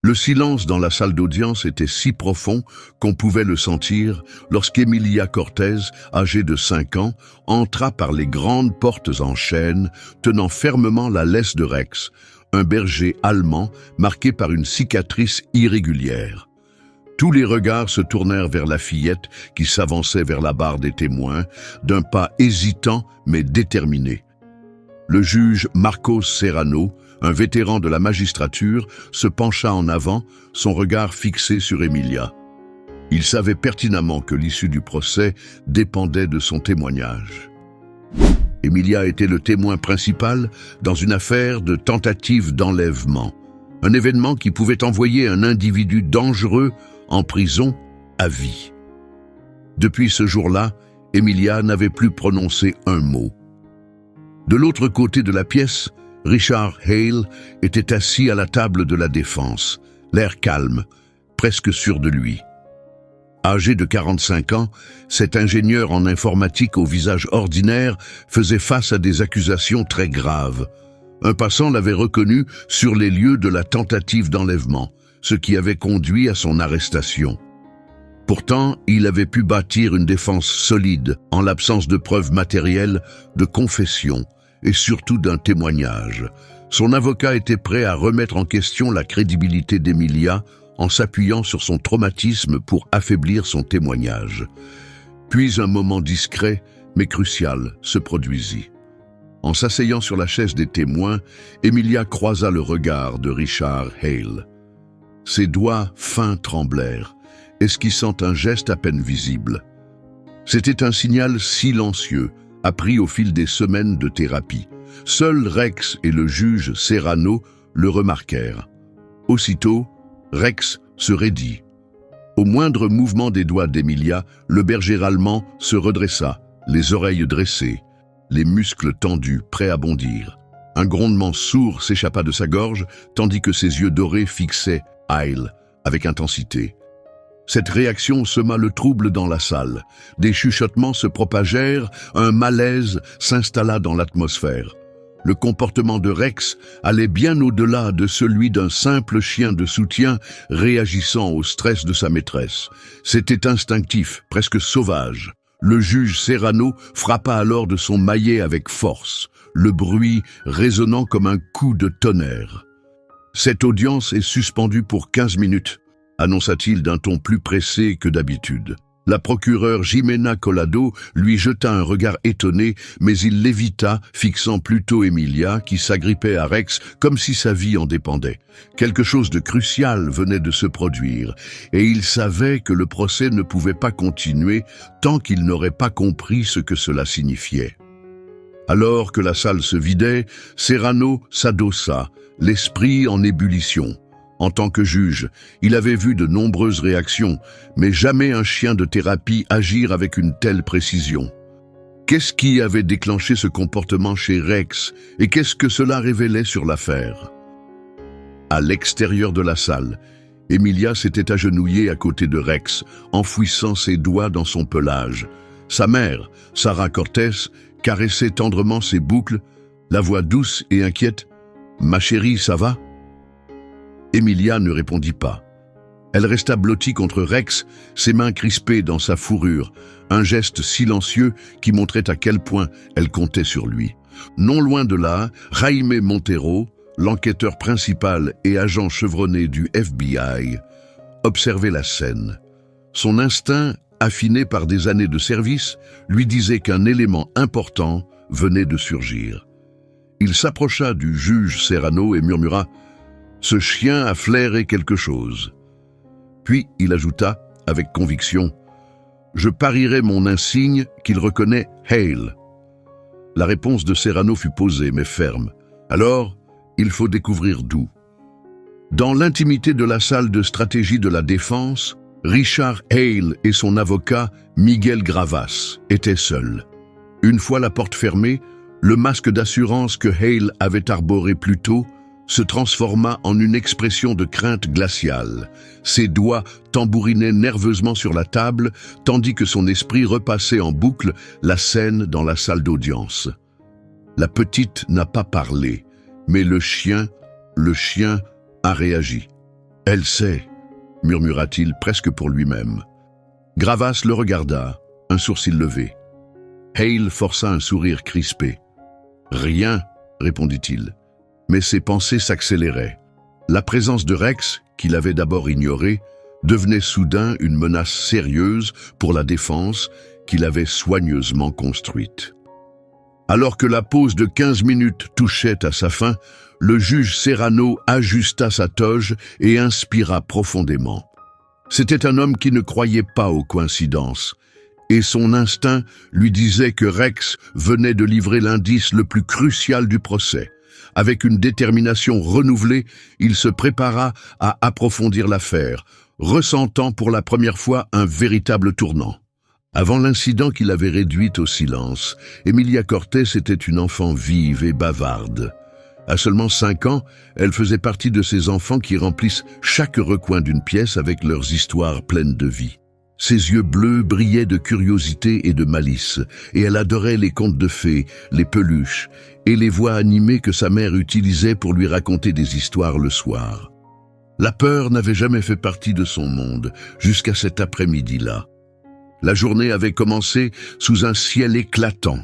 Le silence dans la salle d'audience était si profond qu'on pouvait le sentir lorsqu'Emilia Cortez, âgée de 5 ans, entra par les grandes portes en chêne, tenant fermement la laisse de Rex, un berger allemand marqué par une cicatrice irrégulière. Tous les regards se tournèrent vers la fillette qui s'avançait vers la barre des témoins, d'un pas hésitant mais déterminé. Le juge Marcos Serrano, un vétéran de la magistrature, se pencha en avant, son regard fixé sur Emilia. Il savait pertinemment que l'issue du procès dépendait de son témoignage. Emilia était le témoin principal dans une affaire de tentative d'enlèvement, un événement qui pouvait envoyer un individu dangereux en prison à vie. Depuis ce jour-là, Emilia n'avait plus prononcé un mot. De l'autre côté de la pièce, Richard Hale était assis à la table de la défense, l'air calme, presque sûr de lui. Âgé de 45 ans, cet ingénieur en informatique au visage ordinaire faisait face à des accusations très graves. Un passant l'avait reconnu sur les lieux de la tentative d'enlèvement, ce qui avait conduit à son arrestation. Pourtant, il avait pu bâtir une défense solide en l'absence de preuves matérielles, de confession et surtout d'un témoignage. Son avocat était prêt à remettre en question la crédibilité d'Emilia en s'appuyant sur son traumatisme pour affaiblir son témoignage. Puis un moment discret, mais crucial, se produisit. En s'asseyant sur la chaise des témoins, Emilia croisa le regard de Richard Hale. Ses doigts fins tremblèrent, esquissant un geste à peine visible. C'était un signal silencieux, appris au fil des semaines de thérapie. Seuls Rex et le juge Serrano le remarquèrent. Aussitôt, Rex se raidit. Au moindre mouvement des doigts d'Emilia, le berger allemand se redressa, les oreilles dressées, les muscles tendus, prêts à bondir. Un grondement sourd s'échappa de sa gorge, tandis que ses yeux dorés fixaient Hale avec intensité. Cette réaction sema le trouble dans la salle. Des chuchotements se propagèrent, un malaise s'installa dans l'atmosphère. Le comportement de Rex allait bien au-delà de celui d'un simple chien de soutien réagissant au stress de sa maîtresse. C'était instinctif, presque sauvage. Le juge Serrano frappa alors de son maillet avec force, le bruit résonnant comme un coup de tonnerre. « Cette audience est suspendue pour 15 minutes », annonça-t-il d'un ton plus pressé que d'habitude. La procureure Jimena Collado lui jeta un regard étonné, mais il l'évita, fixant plutôt Emilia, qui s'agrippait à Rex comme si sa vie en dépendait. Quelque chose de crucial venait de se produire, et il savait que le procès ne pouvait pas continuer tant qu'il n'aurait pas compris ce que cela signifiait. Alors que la salle se vidait, Serrano s'adossa, l'esprit en ébullition. En tant que juge, il avait vu de nombreuses réactions, mais jamais un chien de thérapie agir avec une telle précision. Qu'est-ce qui avait déclenché ce comportement chez Rex et qu'est-ce que cela révélait sur l'affaire? À l'extérieur de la salle, Emilia s'était agenouillée à côté de Rex, enfouissant ses doigts dans son pelage. Sa mère, Sarah Cortez, caressait tendrement ses boucles, la voix douce et inquiète. « Ma chérie, ça va ?» Emilia ne répondit pas. Elle resta blottie contre Rex, ses mains crispées dans sa fourrure, un geste silencieux qui montrait à quel point elle comptait sur lui. Non loin de là, Jaime Montero, l'enquêteur principal et agent chevronné du FBI, observait la scène. Son instinct, affiné par des années de service, lui disait qu'un élément important venait de surgir. Il s'approcha du juge Serrano et murmura « Ce chien a flairé quelque chose ». Puis il ajouta, avec conviction, « Je parierai mon insigne qu'il reconnaît Hale ». La réponse de Serrano fut posée mais ferme. Alors, il faut découvrir d'où. Dans l'intimité de la salle de stratégie de la défense, Richard Hale et son avocat, Miguel Gravas, étaient seuls. Une fois la porte fermée, le masque d'assurance que Hale avait arboré plus tôt se transforma en une expression de crainte glaciale. Ses doigts tambourinaient nerveusement sur la table, tandis que son esprit repassait en boucle la scène dans la salle d'audience. La petite n'a pas parlé, mais le chien a réagi. Elle sait, murmura-t-il presque pour lui-même. Gravas le regarda, un sourcil levé. Hale força un sourire crispé. Rien, répondit-il. Mais ses pensées s'accéléraient. La présence de Rex, qu'il avait d'abord ignorée, devenait soudain une menace sérieuse pour la défense qu'il avait soigneusement construite. Alors que la pause de 15 minutes touchait à sa fin, le juge Serrano ajusta sa toge et inspira profondément. C'était un homme qui ne croyait pas aux coïncidences, et son instinct lui disait que Rex venait de livrer l'indice le plus crucial du procès. Avec une détermination renouvelée, il se prépara à approfondir l'affaire, ressentant pour la première fois un véritable tournant. Avant l'incident qui l'avait réduite au silence, Emilia Cortés était une enfant vive et bavarde. À seulement 5 ans, elle faisait partie de ces enfants qui remplissent chaque recoin d'une pièce avec leurs histoires pleines de vie. Ses yeux bleus brillaient de curiosité et de malice, et elle adorait les contes de fées, les peluches et les voix animées que sa mère utilisait pour lui raconter des histoires le soir. La peur n'avait jamais fait partie de son monde, jusqu'à cet après-midi-là. La journée avait commencé sous un ciel éclatant,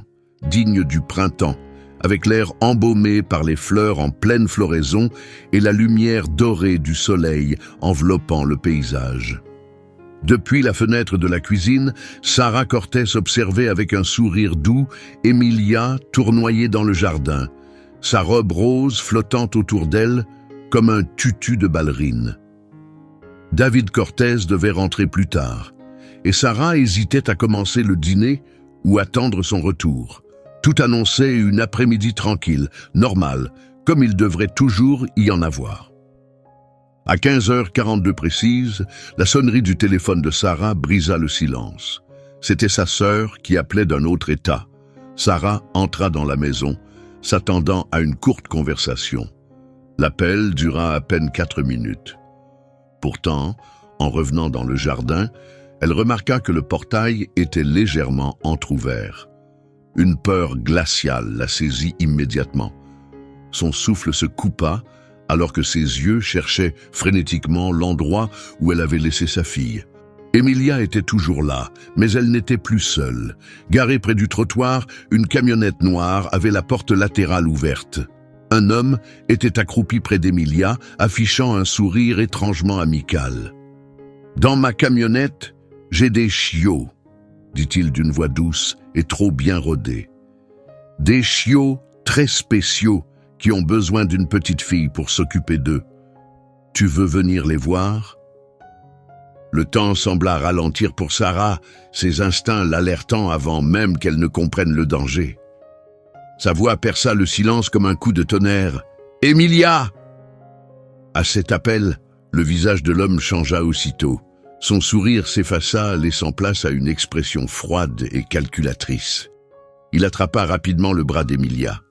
digne du printemps, avec l'air embaumé par les fleurs en pleine floraison et la lumière dorée du soleil enveloppant le paysage. Depuis la fenêtre de la cuisine, Sarah Cortés observait avec un sourire doux Emilia tournoyer dans le jardin, sa robe rose flottant autour d'elle comme un tutu de ballerine. David Cortés devait rentrer plus tard, et Sarah hésitait à commencer le dîner ou attendre son retour. Tout annonçait une après-midi tranquille, normale, comme il devrait toujours y en avoir. À 15h42 précise, la sonnerie du téléphone de Sarah brisa le silence. C'était sa sœur qui appelait d'un autre état. Sarah entra dans la maison, s'attendant à une courte conversation. L'appel dura à peine 4 minutes. Pourtant, en revenant dans le jardin, elle remarqua que le portail était légèrement entrouvert. Une peur glaciale la saisit immédiatement. Son souffle se coupa, alors que ses yeux cherchaient frénétiquement l'endroit où elle avait laissé sa fille. Emilia était toujours là, mais elle n'était plus seule. Garée près du trottoir, une camionnette noire avait la porte latérale ouverte. Un homme était accroupi près d'Emilia, affichant un sourire étrangement amical. « Dans ma camionnette, j'ai des chiots », dit-il d'une voix douce et trop bien rodée. « Des chiots très spéciaux, qui ont besoin d'une petite fille pour s'occuper d'eux. Tu veux venir les voir ?» Le temps sembla ralentir pour Sarah, ses instincts l'alertant avant même qu'elle ne comprenne le danger. Sa voix perça le silence comme un coup de tonnerre. « Emilia !» À cet appel, le visage de l'homme changea aussitôt. Son sourire s'effaça, laissant place à une expression froide et calculatrice. Il attrapa rapidement le bras d'Emilia.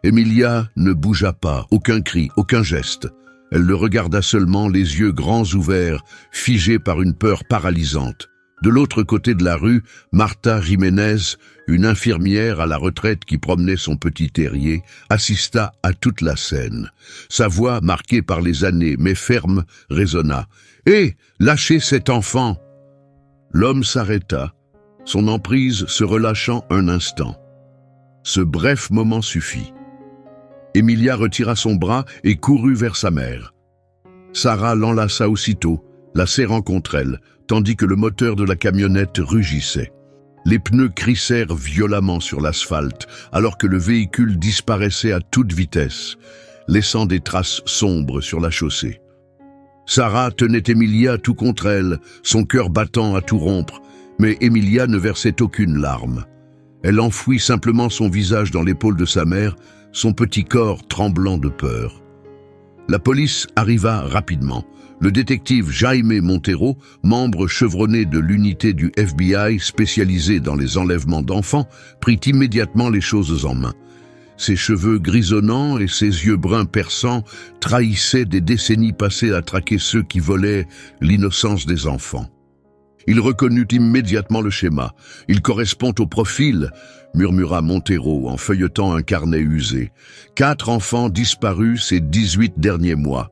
Emilia ne bougea pas, aucun cri, aucun geste. Elle le regarda seulement, les yeux grands ouverts, figés par une peur paralysante. De l'autre côté de la rue, Martha Jiménez, une infirmière à la retraite qui promenait son petit terrier, assista à toute la scène. Sa voix, marquée par les années mais ferme, résonna. « Hé, lâchez cet enfant !» L'homme s'arrêta, son emprise se relâchant un instant. Ce bref moment suffit. Emilia retira son bras et courut vers sa mère. Sarah l'enlaça aussitôt, la serrant contre elle, tandis que le moteur de la camionnette rugissait. Les pneus crissèrent violemment sur l'asphalte, alors que le véhicule disparaissait à toute vitesse, laissant des traces sombres sur la chaussée. Sarah tenait Emilia tout contre elle, son cœur battant à tout rompre, mais Emilia ne versait aucune larme. Elle enfouit simplement son visage dans l'épaule de sa mère, son petit corps tremblant de peur. La police arriva rapidement. Le détective Jaime Montero, membre chevronné de l'unité du FBI spécialisée dans les enlèvements d'enfants, prit immédiatement les choses en main. Ses cheveux grisonnants et ses yeux bruns perçants trahissaient des décennies passées à traquer ceux qui volaient l'innocence des enfants. Il reconnut immédiatement le schéma. « Il correspond au profil », murmura Montero en feuilletant un carnet usé. 4 enfants disparus ces 18 derniers mois.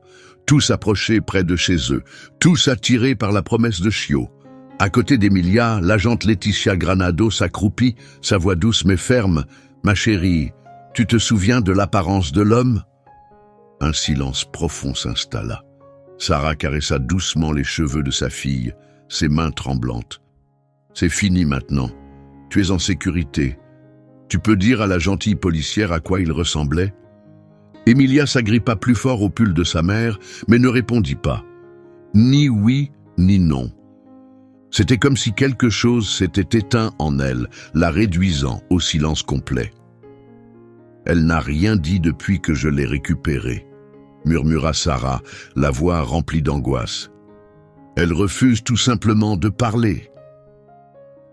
tous approchés près de chez eux, tous attirés par la promesse de Chio. À côté d'Emilia, l'agente Laetitia Granado s'accroupit, sa voix douce mais ferme. « Ma chérie, tu te souviens de l'apparence de l'homme ?» Un silence profond s'installa. Sarah caressa doucement les cheveux de sa fille, ses mains tremblantes. « C'est fini maintenant. Tu es en sécurité. Tu peux dire à la gentille policière à quoi il ressemblait ?» Emilia s'agrippa plus fort au pull de sa mère, mais ne répondit pas. Ni oui, ni non. C'était comme si quelque chose s'était éteint en elle, la réduisant au silence complet. « Elle n'a rien dit depuis que je l'ai récupérée, » murmura Sarah, la voix remplie d'angoisse. « Elle refuse tout simplement de parler. »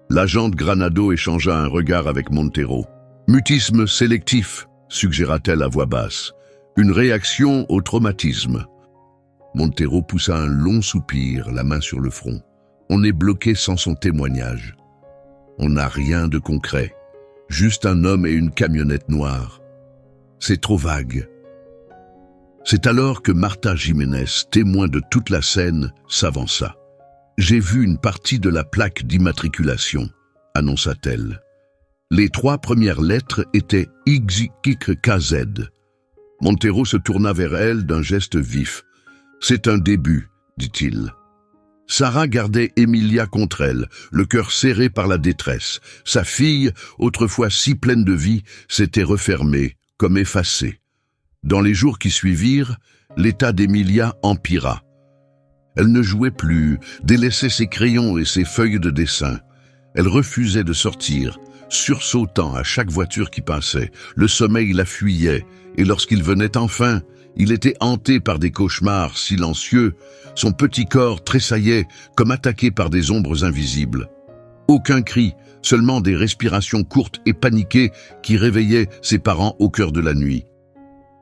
L'agente Granado échangea un regard avec Montero. « Mutisme sélectif », suggéra-t-elle à voix basse. « Une réaction au traumatisme. » Montero poussa un long soupir, la main sur le front. On est bloqué sans son témoignage. On n'a rien de concret. Juste un homme et une camionnette noire. C'est trop vague. C'est alors que Martha Jiménez, témoin de toute la scène, s'avança. « J'ai vu une partie de la plaque d'immatriculation », annonça-t-elle. Les 3 premières lettres étaient XXKZ. Montero se tourna vers elle d'un geste vif. « C'est un début », dit-il. Sarah gardait Emilia contre elle, le cœur serré par la détresse. Sa fille, autrefois si pleine de vie, s'était refermée, comme effacée. Dans les jours qui suivirent, l'état d'Emilia empira. Elle ne jouait plus, délaissait ses crayons et ses feuilles de dessin. Elle refusait de sortir, sursautant à chaque voiture qui passait. Le sommeil la fuyait, et lorsqu'il venait enfin, il était hanté par des cauchemars silencieux. Son petit corps tressaillait comme attaqué par des ombres invisibles. Aucun cri, seulement des respirations courtes et paniquées qui réveillaient ses parents au cœur de la nuit.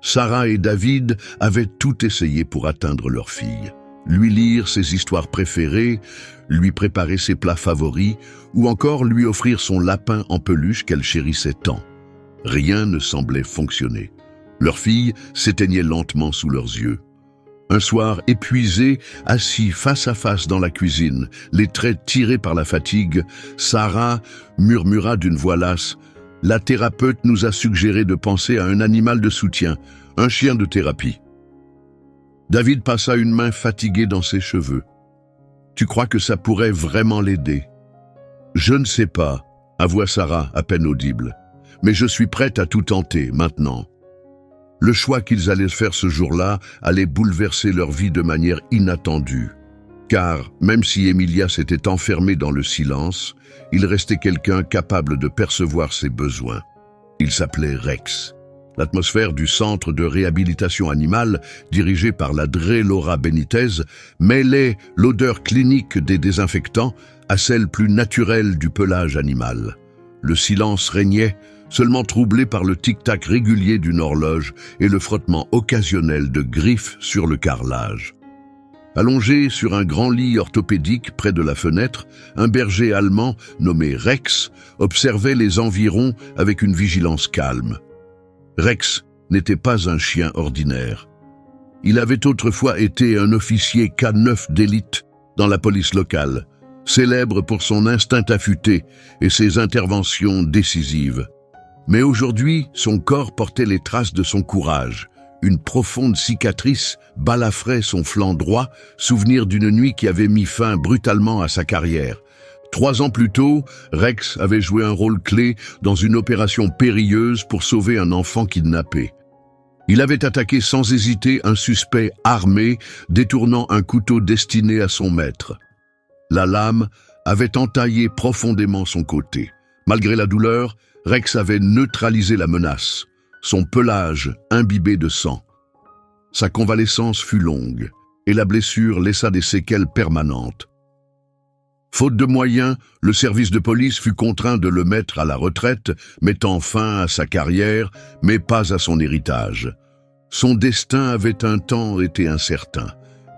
Sarah et David avaient tout essayé pour atteindre leur fille. Lui lire ses histoires préférées, lui préparer ses plats favoris, ou encore lui offrir son lapin en peluche qu'elle chérissait tant. Rien ne semblait fonctionner. Leur fille s'éteignait lentement sous leurs yeux. Un soir épuisé, assis face à face dans la cuisine, les traits tirés par la fatigue, Sarah murmura d'une voix lasse « La thérapeute nous a suggéré de penser à un animal de soutien, un chien de thérapie. » David passa une main fatiguée dans ses cheveux. « Tu crois que ça pourrait vraiment l'aider ?»« Je ne sais pas, » avoua Sarah à peine audible. « Mais je suis prête à tout tenter, maintenant. » Le choix qu'ils allaient faire ce jour-là allait bouleverser leur vie de manière inattendue. Car, même si Emilia s'était enfermée dans le silence, il restait quelqu'un capable de percevoir ses besoins. Il s'appelait Rex. L'atmosphère du centre de réhabilitation animale, dirigé par la Dre Laura Benitez, mêlait l'odeur clinique des désinfectants à celle plus naturelle du pelage animal. Le silence régnait, seulement troublé par le tic-tac régulier d'une horloge et le frottement occasionnel de griffes sur le carrelage. Allongé sur un grand lit orthopédique près de la fenêtre, un berger allemand nommé Rex observait les environs avec une vigilance calme. Rex n'était pas un chien ordinaire. Il avait autrefois été un officier K9 d'élite dans la police locale, célèbre pour son instinct affûté et ses interventions décisives. Mais aujourd'hui, son corps portait les traces de son courage. Une profonde cicatrice balafrait son flanc droit, souvenir d'une nuit qui avait mis fin brutalement à sa carrière. 3 ans plus tôt, Rex avait joué un rôle clé dans une opération périlleuse pour sauver un enfant kidnappé. Il avait attaqué sans hésiter un suspect armé, détournant un couteau destiné à son maître. La lame avait entaillé profondément son côté. Malgré la douleur, Rex avait neutralisé la menace, son pelage imbibé de sang. Sa convalescence fut longue, et la blessure laissa des séquelles permanentes. Faute de moyens, le service de police fut contraint de le mettre à la retraite, mettant fin à sa carrière, mais pas à son héritage. Son destin avait un temps été incertain.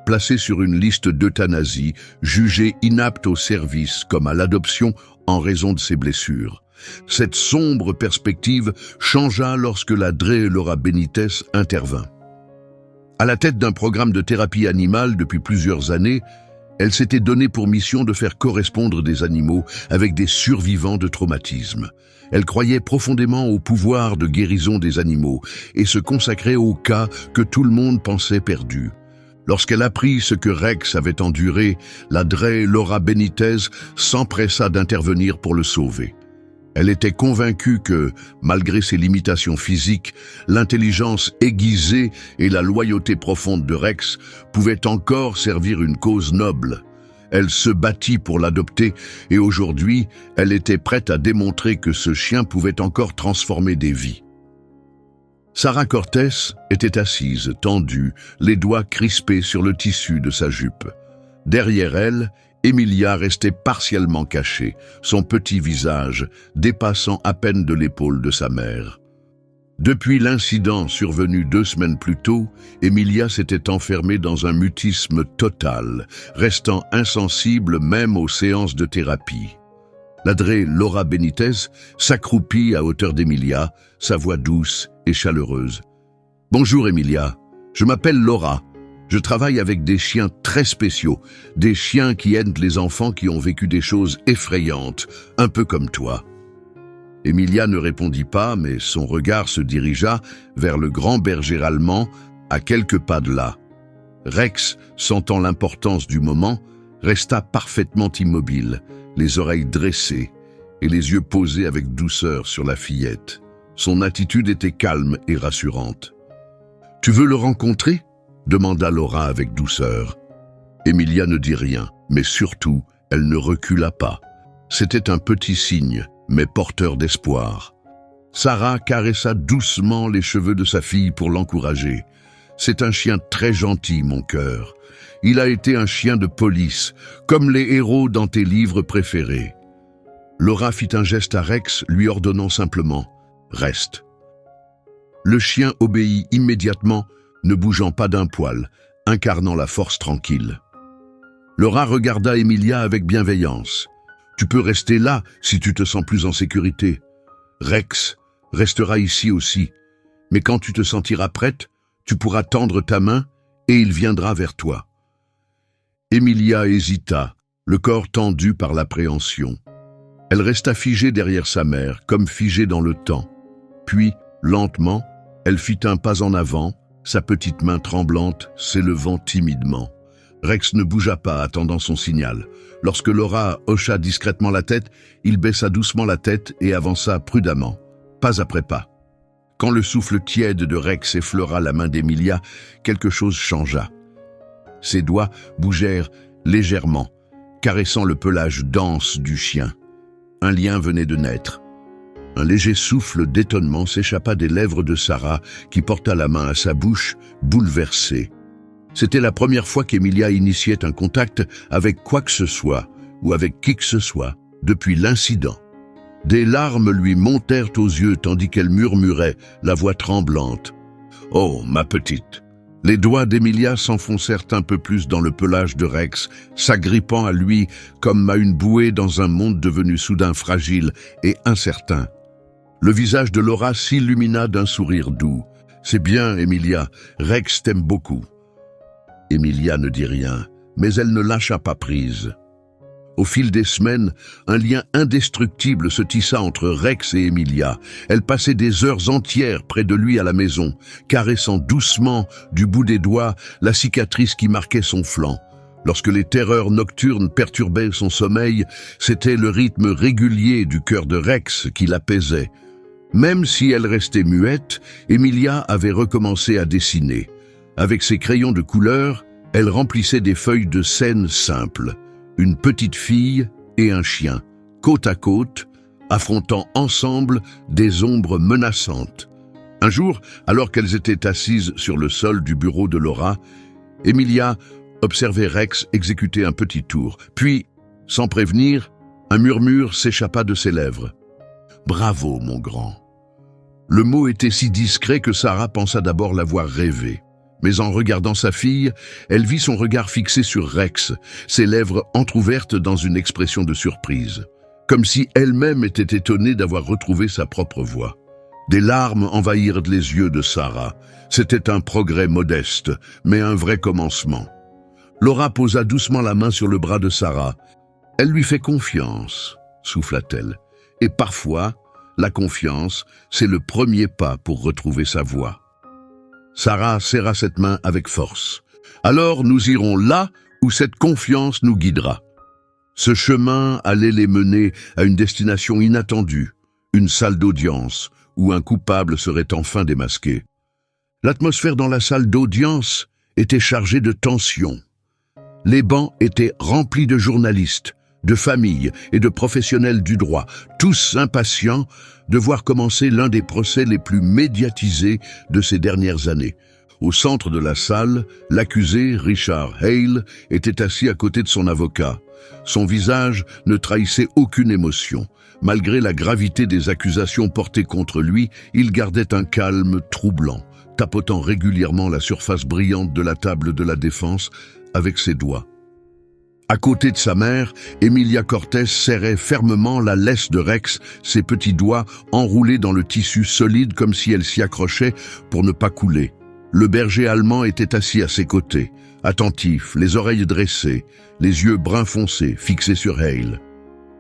Placé sur une liste d'euthanasie, jugé inapte au service comme à l'adoption en raison de ses blessures. Cette sombre perspective changea lorsque la Dre Laura Benitez intervint. À la tête d'un programme de thérapie animale depuis plusieurs années, elle s'était donnée pour mission de faire correspondre des animaux avec des survivants de traumatismes. Elle croyait profondément au pouvoir de guérison des animaux et se consacrait aux cas que tout le monde pensait perdus. Lorsqu'elle apprit ce que Rex avait enduré, la Dre Laura Benitez s'empressa d'intervenir pour le sauver. Elle était convaincue que, malgré ses limitations physiques, l'intelligence aiguisée et la loyauté profonde de Rex pouvaient encore servir une cause noble. Elle se battit pour l'adopter et aujourd'hui, elle était prête à démontrer que ce chien pouvait encore transformer des vies. Sarah Cortés était assise, tendue, les doigts crispés sur le tissu de sa jupe. Derrière elle, Emilia restait partiellement cachée, son petit visage dépassant à peine de l'épaule de sa mère. Depuis l'incident survenu 2 semaines plus tôt, Emilia s'était enfermée dans un mutisme total, restant insensible même aux séances de thérapie. La Dre Laura Benitez s'accroupit à hauteur d'Emilia, sa voix douce et chaleureuse. « Bonjour Emilia, je m'appelle Laura. Je travaille avec des chiens très spéciaux, des chiens qui aident les enfants qui ont vécu des choses effrayantes, un peu comme toi. » Emilia ne répondit pas, mais son regard se dirigea vers le grand berger allemand, à quelques pas de là. Rex, sentant l'importance du moment, resta parfaitement immobile, les oreilles dressées et les yeux posés avec douceur sur la fillette. Son attitude était calme et rassurante. « Tu veux le rencontrer ?» demanda Laura avec douceur. Emilia ne dit rien, mais surtout, elle ne recula pas. C'était un petit signe, mais porteur d'espoir. Sarah caressa doucement les cheveux de sa fille pour l'encourager. « C'est un chien très gentil, mon cœur. Il a été un chien de police, comme les héros dans tes livres préférés. » Laura fit un geste à Rex, lui ordonnant simplement « Reste ». Le chien obéit immédiatement, ne bougeant pas d'un poil, incarnant la force tranquille. Laura regarda Emilia avec bienveillance. « Tu peux rester là si tu te sens plus en sécurité. Rex restera ici aussi, mais quand tu te sentiras prête, tu pourras tendre ta main et il viendra vers toi. » Emilia hésita, le corps tendu par l'appréhension. Elle resta figée derrière sa mère, comme figée dans le temps. Puis, lentement, elle fit un pas en avant, sa petite main tremblante s'élevant timidement. Rex ne bougea pas, attendant son signal. Lorsque Laura hocha discrètement la tête, il baissa doucement la tête et avança prudemment, pas après pas. Quand le souffle tiède de Rex effleura la main d'Emilia, quelque chose changea. Ses doigts bougèrent légèrement, caressant le pelage dense du chien. Un lien venait de naître. Un léger souffle d'étonnement s'échappa des lèvres de Sarah, qui porta la main à sa bouche, bouleversée. C'était la première fois qu'Emilia initiait un contact avec quoi que ce soit, ou avec qui que ce soit, depuis l'incident. Des larmes lui montèrent aux yeux tandis qu'elle murmurait, la voix tremblante. « Oh, ma petite !» Les doigts d'Emilia s'enfoncèrent un peu plus dans le pelage de Rex, s'agrippant à lui comme à une bouée dans un monde devenu soudain fragile et incertain. Le visage de Laura s'illumina d'un sourire doux. « C'est bien, Emilia, Rex t'aime beaucoup. » Emilia ne dit rien, mais elle ne lâcha pas prise. Au fil des semaines, un lien indestructible se tissa entre Rex et Emilia. Elle passait des heures entières près de lui à la maison, caressant doucement, du bout des doigts, la cicatrice qui marquait son flanc. Lorsque les terreurs nocturnes perturbaient son sommeil, c'était le rythme régulier du cœur de Rex qui l'apaisait. Même si elle restait muette, Emilia avait recommencé à dessiner. Avec ses crayons de couleur, elle remplissait des feuilles de scènes simples. Une petite fille et un chien, côte à côte, affrontant ensemble des ombres menaçantes. Un jour, alors qu'elles étaient assises sur le sol du bureau de Laura, Emilia observait Rex exécuter un petit tour. Puis, sans prévenir, un murmure s'échappa de ses lèvres. « Bravo, mon grand !» Le mot était si discret que Sarah pensa d'abord l'avoir rêvé. Mais en regardant sa fille, elle vit son regard fixé sur Rex, ses lèvres entr'ouvertes dans une expression de surprise, comme si elle-même était étonnée d'avoir retrouvé sa propre voix. Des larmes envahirent les yeux de Sarah. C'était un progrès modeste, mais un vrai commencement. Laura posa doucement la main sur le bras de Sarah. « Elle lui fait confiance », souffla-t-elle. « Et parfois, la confiance, c'est le premier pas pour retrouver sa voie. » Sarah serra cette main avec force. « Alors nous irons là où cette confiance nous guidera. » Ce chemin allait les mener à une destination inattendue, une salle d'audience, où un coupable serait enfin démasqué. L'atmosphère dans la salle d'audience était chargée de tension. Les bancs étaient remplis de journalistes, de familles et de professionnels du droit, tous impatients de voir commencer l'un des procès les plus médiatisés de ces dernières années. Au centre de la salle, l'accusé, Richard Hale, était assis à côté de son avocat. Son visage ne trahissait aucune émotion. Malgré la gravité des accusations portées contre lui, il gardait un calme troublant, tapotant régulièrement la surface brillante de la table de la défense avec ses doigts. À côté de sa mère, Emilia Cortez serrait fermement la laisse de Rex, ses petits doigts enroulés dans le tissu solide comme si elle s'y accrochait pour ne pas couler. Le berger allemand était assis à ses côtés, attentif, les oreilles dressées, les yeux brun foncé, fixés sur Hale.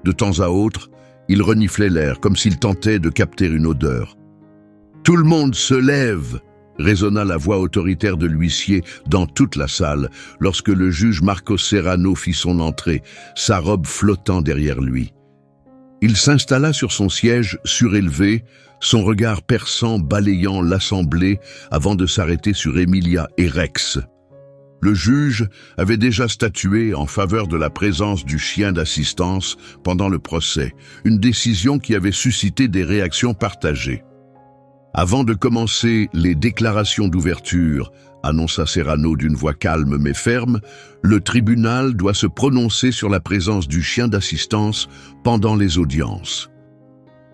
De temps à autre, il reniflait l'air comme s'il tentait de capter une odeur. « Tout le monde se lève !» résonna la voix autoritaire de l'huissier dans toute la salle lorsque le juge Marcos Serrano fit son entrée, sa robe flottant derrière lui. Il s'installa sur son siège surélevé, son regard perçant balayant l'assemblée avant de s'arrêter sur Emilia et Rex. Le juge avait déjà statué en faveur de la présence du chien d'assistance pendant le procès, une décision qui avait suscité des réactions partagées. Avant de commencer les déclarations d'ouverture, annonça Serrano d'une voix calme mais ferme, le tribunal doit se prononcer sur la présence du chien d'assistance pendant les audiences.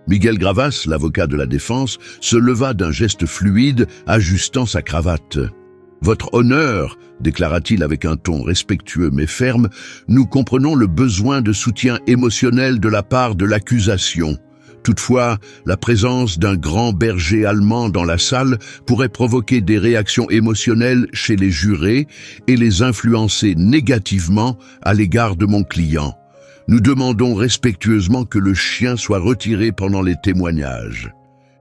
Miguel Gravas, l'avocat de la défense, se leva d'un geste fluide, ajustant sa cravate. « Votre honneur », déclara-t-il avec un ton respectueux mais ferme, « nous comprenons le besoin de soutien émotionnel de la part de l'accusation. Toutefois, la présence d'un grand berger allemand dans la salle pourrait provoquer des réactions émotionnelles chez les jurés et les influencer négativement à l'égard de mon client. Nous demandons respectueusement que le chien soit retiré pendant les témoignages. »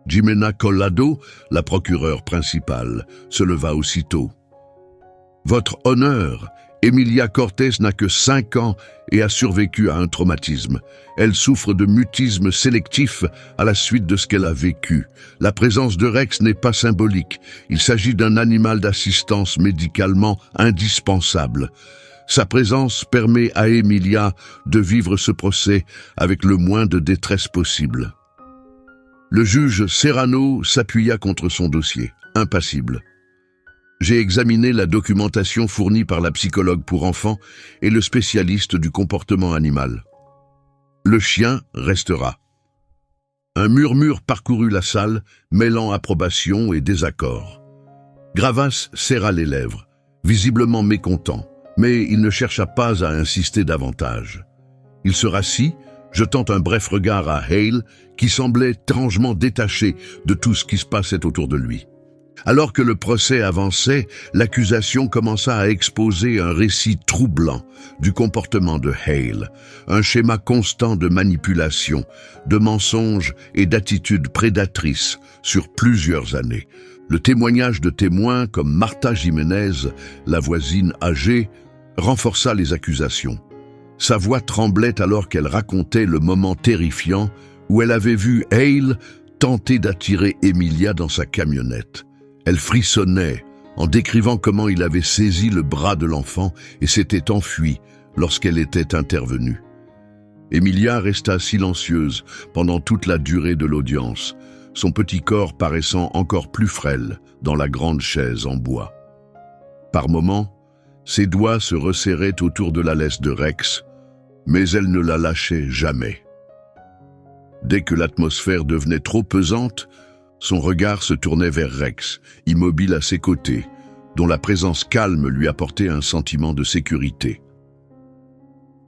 Jimena Collado, la procureure principale, se leva aussitôt. « Votre honneur, Emilia Cortez n'a que 5 ans et a survécu à un traumatisme. Elle souffre de mutisme sélectif à la suite de ce qu'elle a vécu. La présence de Rex n'est pas symbolique. Il s'agit d'un animal d'assistance médicalement indispensable. Sa présence permet à Emilia de vivre ce procès avec le moins de détresse possible. » Le juge Serrano s'appuya contre son dossier, impassible. J'ai examiné la documentation fournie par la psychologue pour enfants et le spécialiste du comportement animal. Le chien restera. Un murmure parcourut la salle, mêlant approbation et désaccord. Gravas serra les lèvres, visiblement mécontent, mais il ne chercha pas à insister davantage. Il se rassit, jetant un bref regard à Hale, qui semblait étrangement détaché de tout ce qui se passait autour de lui. Alors que le procès avançait, l'accusation commença à exposer un récit troublant du comportement de Hale, un schéma constant de manipulation, de mensonges et d'attitudes prédatrices sur plusieurs années. Le témoignage de témoins comme Marta Jiménez, la voisine âgée, renforça les accusations. Sa voix tremblait alors qu'elle racontait le moment terrifiant où elle avait vu Hale tenter d'attirer Emilia dans sa camionnette. Elle frissonnait en décrivant comment il avait saisi le bras de l'enfant et s'était enfui lorsqu'elle était intervenue. Emilia resta silencieuse pendant toute la durée de l'audience, son petit corps paraissant encore plus frêle dans la grande chaise en bois. Par moments, ses doigts se resserraient autour de la laisse de Rex, mais elle ne la lâchait jamais. Dès que l'atmosphère devenait trop pesante, son regard se tournait vers Rex, immobile à ses côtés, dont la présence calme lui apportait un sentiment de sécurité.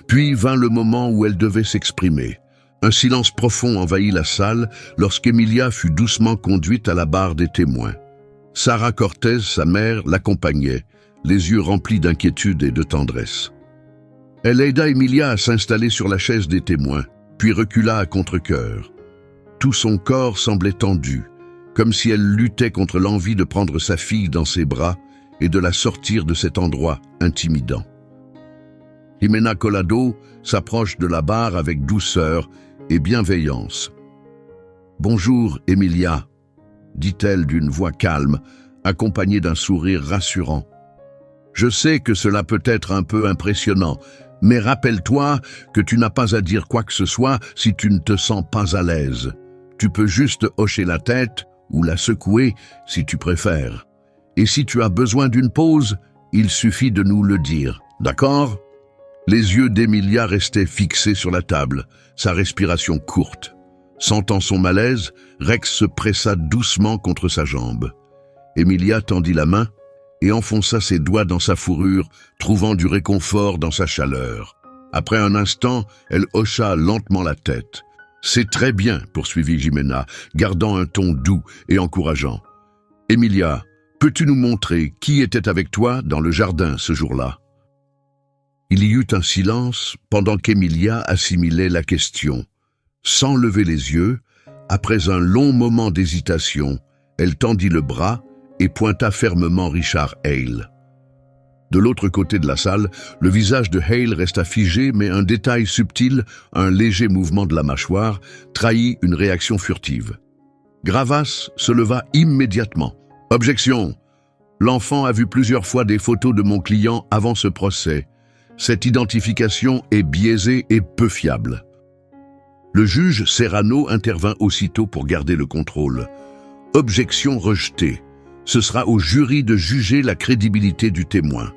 Puis vint le moment où elle devait s'exprimer, Un silence profond envahit la salle lorsqu'Emilia fut doucement conduite à la barre des témoins. Sarah Cortez, sa mère, l'accompagnait, les yeux remplis d'inquiétude et de tendresse. Elle aida Emilia à s'installer sur la chaise des témoins, puis recula à contre-cœur. Tout son corps semblait tendu, comme si elle luttait contre l'envie de prendre sa fille dans ses bras et de la sortir de cet endroit intimidant. Jimena Collado s'approche de la barre avec douceur et bienveillance. « Bonjour, Emilia », dit-elle d'une voix calme, accompagnée d'un sourire rassurant. « Je sais que cela peut être un peu impressionnant, mais rappelle-toi que tu n'as pas à dire quoi que ce soit si tu ne te sens pas à l'aise. Tu peux juste hocher la tête ou la secouer si tu préfères. Et si tu as besoin d'une pause, il suffit de nous le dire, d'accord ?» Les yeux d'Emilia restaient fixés sur la table, sa respiration courte. Sentant son malaise, Rex se pressa doucement contre sa jambe. Emilia tendit la main et enfonça ses doigts dans sa fourrure, trouvant du réconfort dans sa chaleur. Après un instant, elle hocha lentement la tête. « C'est très bien », poursuivit Jimena, gardant un ton doux et encourageant. « Emilia, peux-tu nous montrer qui était avec toi dans le jardin ce jour-là » Il y eut un silence pendant qu'Emilia assimilait la question. Sans lever les yeux, après un long moment d'hésitation, elle tendit le bras et pointa fermement Richard Hale. De l'autre côté de la salle, le visage de Hale resta figé, mais un détail subtil, un léger mouvement de la mâchoire, trahit une réaction furtive. Gravas se leva immédiatement. « Objection! L'enfant a vu plusieurs fois des photos de mon client avant ce procès. Cette identification est biaisée et peu fiable. » Le juge Serrano intervint aussitôt pour garder le contrôle. « Objection rejetée. Ce sera au jury de juger la crédibilité du témoin. »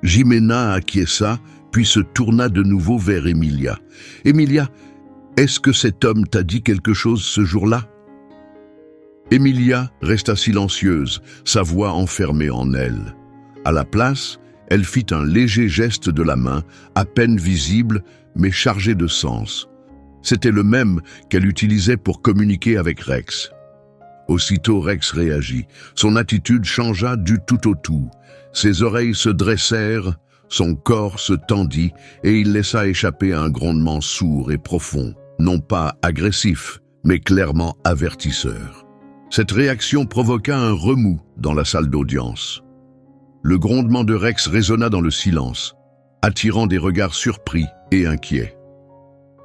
Jimena acquiesça, puis se tourna de nouveau vers Emilia. « Emilia, est-ce que cet homme t'a dit quelque chose ce jour-là » Emilia resta silencieuse, sa voix enfermée en elle. À la place, elle fit un léger geste de la main, à peine visible, mais chargé de sens. C'était le même qu'elle utilisait pour communiquer avec Rex. Aussitôt Rex réagit. Son attitude changea du tout au tout. Ses oreilles se dressèrent, son corps se tendit, et il laissa échapper un grondement sourd et profond, non pas agressif, mais clairement avertisseur. Cette réaction provoqua un remous dans la salle d'audience. Le grondement de Rex résonna dans le silence, attirant des regards surpris et inquiets.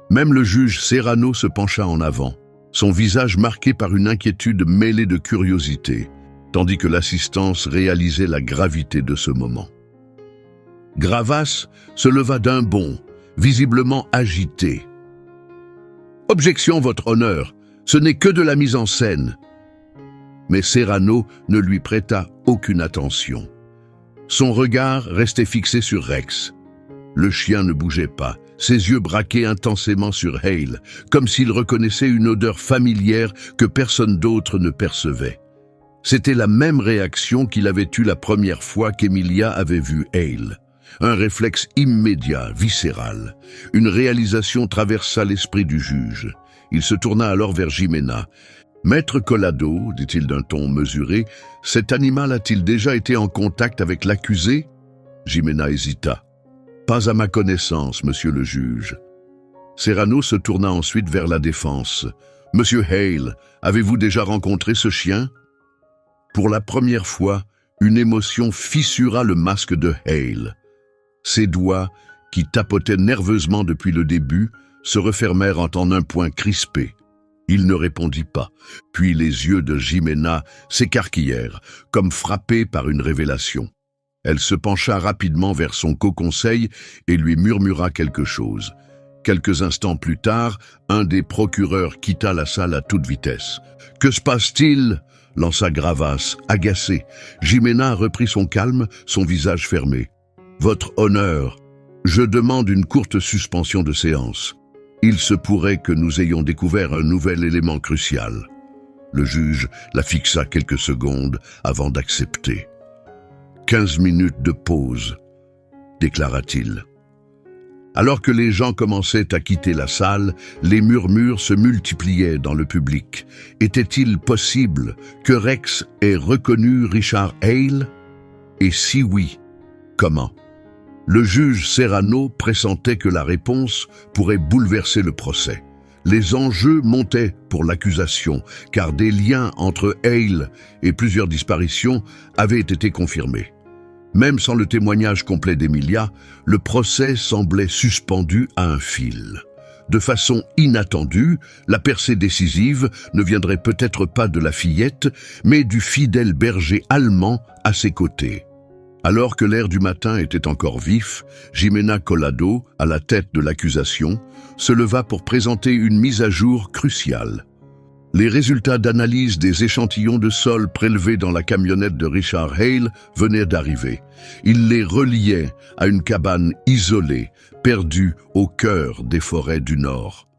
Même le juge Serrano se pencha en avant, son visage marqué par une inquiétude mêlée de curiosité, tandis que l'assistance réalisait la gravité de ce moment. Gravas se leva d'un bond, visiblement agité. « Objection, votre honneur, ce n'est que de la mise en scène. » Mais Serrano ne lui prêta aucune attention. Son regard restait fixé sur Rex. Le chien ne bougeait pas, ses yeux braquaient intensément sur Hale, comme s'il reconnaissait une odeur familière que personne d'autre ne percevait. C'était la même réaction qu'il avait eue la première fois qu'Emilia avait vu Hale. Un réflexe immédiat, viscéral. Une réalisation traversa l'esprit du juge. Il se tourna alors vers Jimena. « Maître Collado, dit-il d'un ton mesuré, cet animal a-t-il déjà été en contact avec l'accusé » Jimena hésita. « Pas à ma connaissance, monsieur le juge. » Serrano se tourna ensuite vers la défense. « Monsieur Hale, avez-vous déjà rencontré ce chien ?» Pour la première fois, une émotion fissura le masque de Hale. Ses doigts, qui tapotaient nerveusement depuis le début, se refermèrent en un point crispé. Il ne répondit pas, puis les yeux de Jimena s'écarquillèrent, comme frappés par une révélation. Elle se pencha rapidement vers son co-conseil et lui murmura quelque chose. Quelques instants plus tard, un des procureurs quitta la salle à toute vitesse. « Que se passe-t-il » lança Gravas, agacé. Jimena reprit son calme, son visage fermé. « Votre honneur, je demande une courte suspension de séance. Il se pourrait que nous ayons découvert un nouvel élément crucial. » Le juge la fixa quelques secondes avant d'accepter. « 15 minutes de pause, déclara-t-il. Alors que les gens commençaient à quitter la salle, les murmures se multipliaient dans le public. Était-il possible que Rex ait reconnu Richard Hale? Et si oui, comment? Le juge Serrano pressentait que la réponse pourrait bouleverser le procès. Les enjeux montaient pour l'accusation, car des liens entre Hale et plusieurs disparitions avaient été confirmés. Même sans le témoignage complet d'Emilia, le procès semblait suspendu à un fil. De façon inattendue, la percée décisive ne viendrait peut-être pas de la fillette, mais du fidèle berger allemand à ses côtés. Alors que l'air du matin était encore vif, Jimena Collado, à la tête de l'accusation, se leva pour présenter une mise à jour cruciale. Les résultats d'analyse des échantillons de sol prélevés dans la camionnette de Richard Hale venaient d'arriver. Il les reliait à une cabane isolée, perdue au cœur des forêts du Nord.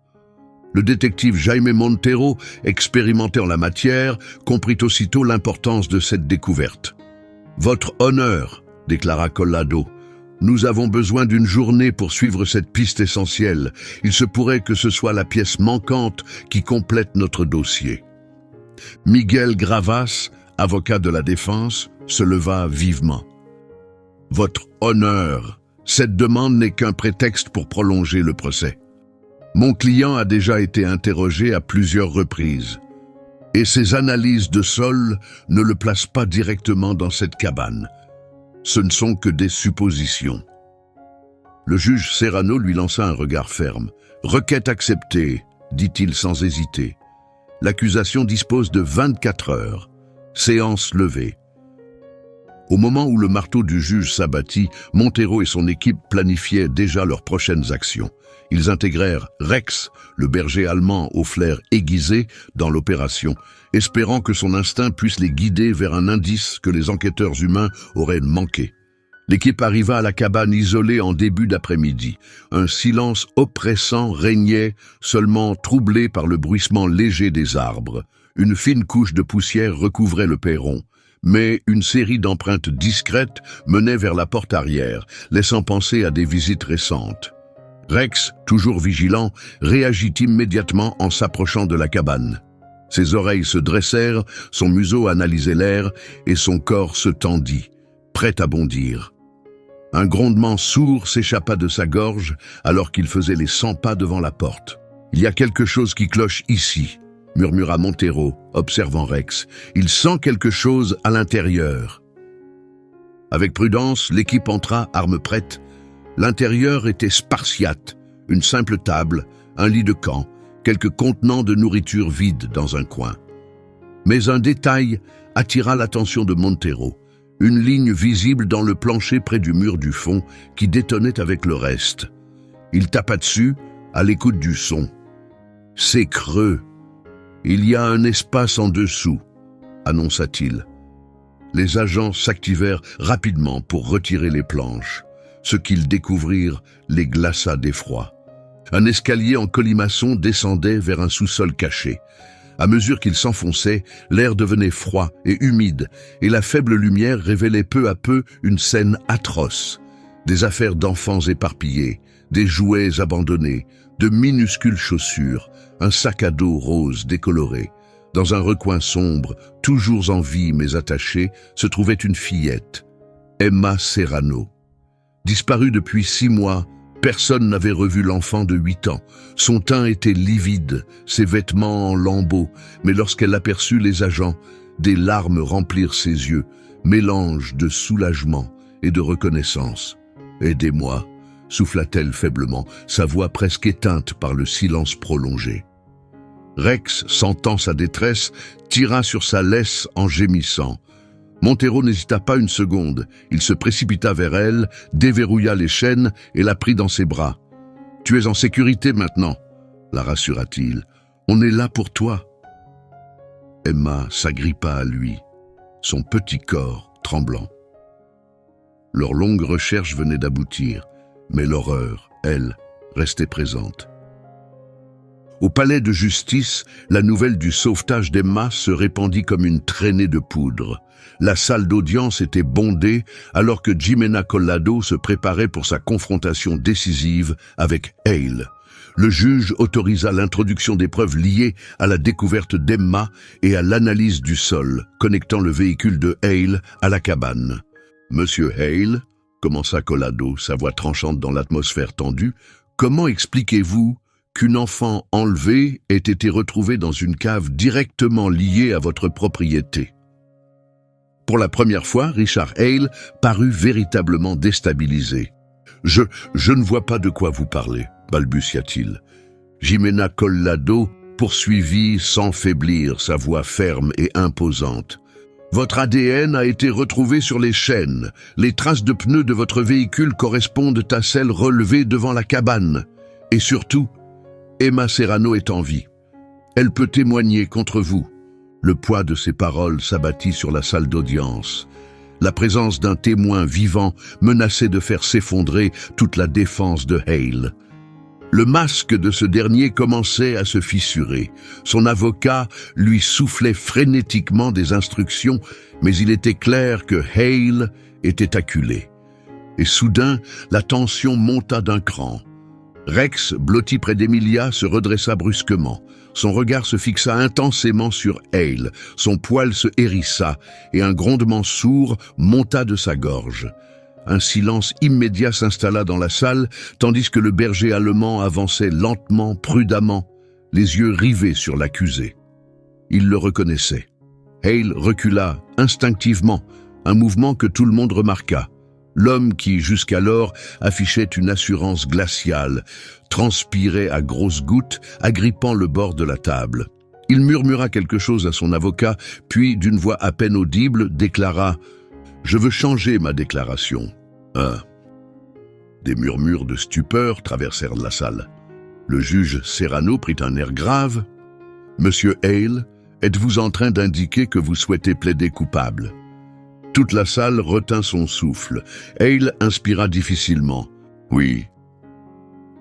Le détective Jaime Montero, expérimenté en la matière, comprit aussitôt l'importance de cette découverte. « Votre honneur », déclara Collado, « nous avons besoin d'une journée pour suivre cette piste essentielle. Il se pourrait que ce soit la pièce manquante qui complète notre dossier. » Miguel Gravas, avocat de la défense, se leva vivement. « Votre honneur, cette demande n'est qu'un prétexte pour prolonger le procès. Mon client a déjà été interrogé à plusieurs reprises. Et ses analyses de sol ne le placent pas directement dans cette cabane. Ce ne sont que des suppositions. » Le juge Serrano lui lança un regard ferme. « Requête acceptée, dit-il sans hésiter. L'accusation dispose de 24 heures. Séance levée. » Au moment où le marteau du juge s'abattit, Montero et son équipe planifiaient déjà leurs prochaines actions. Ils intégrèrent Rex, le berger allemand au flair aiguisé, dans l'opération, espérant que son instinct puisse les guider vers un indice que les enquêteurs humains auraient manqué. L'équipe arriva à la cabane isolée en début d'après-midi. Un silence oppressant régnait, seulement troublé par le bruissement léger des arbres. Une fine couche de poussière recouvrait le perron, mais une série d'empreintes discrètes menait vers la porte arrière, laissant penser à des visites récentes. Rex, toujours vigilant, réagit immédiatement en s'approchant de la cabane. Ses oreilles se dressèrent, son museau analysait l'air et son corps se tendit, prêt à bondir. Un grondement sourd s'échappa de sa gorge alors qu'il faisait les 100 pas devant la porte. « Il y a quelque chose qui cloche ici », murmura Montero, observant Rex. « Il sent quelque chose à l'intérieur. » Avec prudence, l'équipe entra, armes prêtes. L'intérieur était spartiate, une simple table, un lit de camp, quelques contenants de nourriture vides dans un coin. Mais un détail attira l'attention de Montero, une ligne visible dans le plancher près du mur du fond qui détonnait avec le reste. Il tapa dessus, à l'écoute du son. « C'est creux. Il y a un espace en dessous, » annonça-t-il. Les agents s'activèrent rapidement pour retirer les planches. Ce qu'ils découvrirent les glaça d'effroi. Un escalier en colimaçon descendait vers un sous-sol caché. À mesure qu'il s'enfonçait, l'air devenait froid et humide, et la faible lumière révélait peu à peu une scène atroce. Des affaires d'enfants éparpillées, des jouets abandonnés, de minuscules chaussures, un sac à dos rose décoloré. Dans un recoin sombre, toujours en vie mais attachée, se trouvait une fillette, Emma Serrano. Disparue depuis 6 mois, personne n'avait revu l'enfant de 8 ans. Son teint était livide, ses vêtements en lambeaux, mais lorsqu'elle aperçut les agents, des larmes remplirent ses yeux, mélange de soulagement et de reconnaissance. « Aidez-moi », souffla-t-elle faiblement, sa voix presque éteinte par le silence prolongé. Rex, sentant sa détresse, tira sur sa laisse en gémissant. Montero n'hésita pas une seconde. Il se précipita vers elle, déverrouilla les chaînes et la prit dans ses bras. « Tu es en sécurité maintenant », la rassura-t-il. « On est là pour toi. » Emma s'agrippa à lui, son petit corps tremblant. Leur longue recherche venait d'aboutir, mais l'horreur, elle, restait présente. Au palais de justice, la nouvelle du sauvetage d'Emma se répandit comme une traînée de poudre. La salle d'audience était bondée alors que Jimena Collado se préparait pour sa confrontation décisive avec Hale. Le juge autorisa l'introduction des preuves liées à la découverte d'Emma et à l'analyse du sol, connectant le véhicule de Hale à la cabane. « Monsieur Hale, commença Collado, sa voix tranchante dans l'atmosphère tendue, comment expliquez-vous qu'une enfant enlevée ait été retrouvée dans une cave directement liée à votre propriété ?» Pour la première fois, Richard Hale parut véritablement déstabilisé. « Je ne vois pas de quoi vous parlez, » balbutia-t-il. Jimena Collado poursuivit sans faiblir, sa voix ferme et imposante. « Votre ADN a été retrouvé sur les chaînes. Les traces de pneus de votre véhicule correspondent à celles relevées devant la cabane. Et surtout, Emma Serrano est en vie. Elle peut témoigner contre vous. » Le poids de ces paroles s'abattit sur la salle d'audience. La présence d'un témoin vivant menaçait de faire s'effondrer toute la défense de Hale. Le masque de ce dernier commençait à se fissurer. Son avocat lui soufflait frénétiquement des instructions, mais il était clair que Hale était acculé. Et soudain, la tension monta d'un cran. Rex, blotti près d'Emilia, se redressa brusquement. Son regard se fixa intensément sur Hale, son poil se hérissa et un grondement sourd monta de sa gorge. Un silence immédiat s'installa dans la salle, tandis que le berger allemand avançait lentement, prudemment, les yeux rivés sur l'accusé. Il le reconnaissait. Hale recula instinctivement, un mouvement que tout le monde remarqua. L'homme qui, jusqu'alors, affichait une assurance glaciale, transpirait à grosses gouttes, agrippant le bord de la table. Il murmura quelque chose à son avocat, puis, d'une voix à peine audible, déclara « Je veux changer ma déclaration. » Des murmures de stupeur traversèrent la salle. Le juge Serrano prit un air grave. « Monsieur Hale, êtes-vous en train d'indiquer que vous souhaitez plaider coupable ?» Toute la salle retint son souffle. Hale inspira difficilement. « Oui. »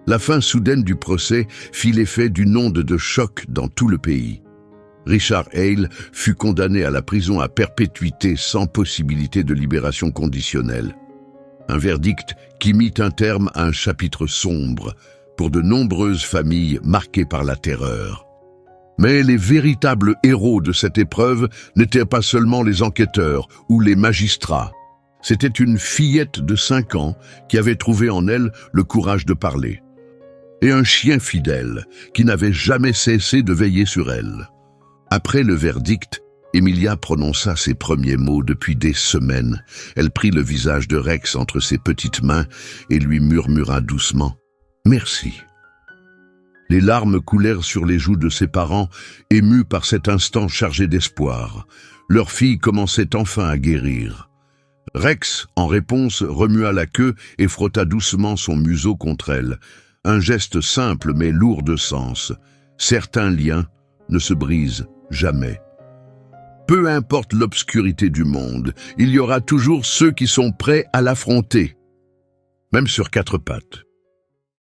La fin soudaine du procès fit l'effet d'une onde de choc dans tout le pays. Richard Hale fut condamné à la prison à perpétuité sans possibilité de libération conditionnelle. Un verdict qui mit un terme à un chapitre sombre pour de nombreuses familles marquées par la terreur. Mais les véritables héros de cette épreuve n'étaient pas seulement les enquêteurs ou les magistrats. C'était une fillette de 5 ans qui avait trouvé en elle le courage de parler. Et un chien fidèle qui n'avait jamais cessé de veiller sur elle. Après le verdict, Emilia prononça ses premiers mots depuis des semaines. Elle prit le visage de Rex entre ses petites mains et lui murmura doucement « Merci ». Les larmes coulèrent sur les joues de ses parents, émus par cet instant chargé d'espoir. Leur fille commençait enfin à guérir. Rex, en réponse, remua la queue et frotta doucement son museau contre elle. Un geste simple mais lourd de sens. Certains liens ne se brisent jamais. Peu importe l'obscurité du monde, il y aura toujours ceux qui sont prêts à l'affronter, même sur 4 pattes.